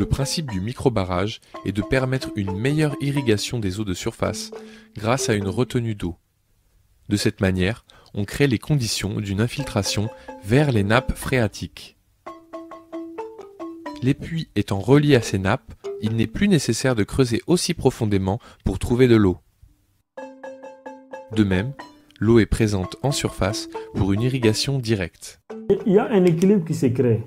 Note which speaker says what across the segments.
Speaker 1: Le principe du microbarrage est de permettre une meilleure irrigation des eaux de surface grâce à une retenue d'eau. De cette manière, on crée les conditions d'une infiltration vers les nappes phréatiques. Les puits étant reliés à ces nappes, il n'est plus nécessaire de creuser aussi profondément pour trouver de l'eau. De même, l'eau est présente en surface pour une irrigation directe.
Speaker 2: Il y a un équilibre qui se crée.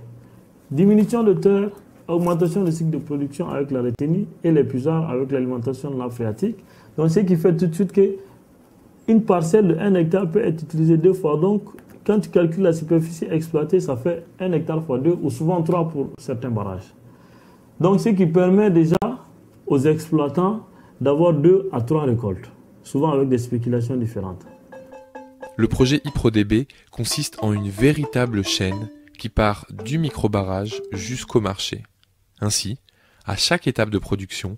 Speaker 2: Diminution de terre, augmentation du cycle de production avec la retenue et l'épuisard avec l'alimentation de la phréatique. Donc ce qui fait tout de suite qu'une parcelle de 1 hectare peut être utilisée 2 fois. Donc quand tu calcules la superficie exploitée, ça fait 1 hectare fois 2 ou souvent 3 pour certains barrages. Donc ce qui permet déjà aux exploitants d'avoir 2 à 3 récoltes, souvent avec des spéculations différentes.
Speaker 1: Le projet IPRODB consiste en une véritable chaîne qui part du microbarrage jusqu'au marché. Ainsi, à chaque étape de production,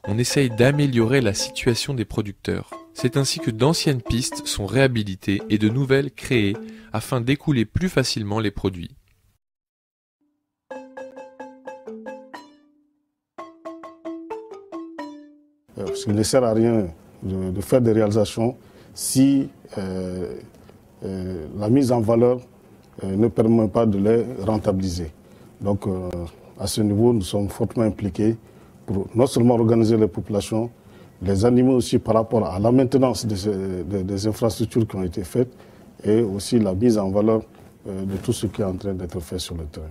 Speaker 1: on essaye d'améliorer la situation des producteurs. C'est ainsi que d'anciennes pistes sont réhabilitées et de nouvelles créées afin d'écouler plus facilement les produits.
Speaker 3: Parce qu'il ne sert à rien de faire des réalisations si la mise en valeur ne permet pas de les rentabiliser. Donc à ce niveau, nous sommes fortement impliqués pour non seulement organiser les populations, les animer aussi par rapport à la maintenance des infrastructures qui ont été faites et aussi la mise en valeur de tout ce qui est en train d'être fait sur le terrain.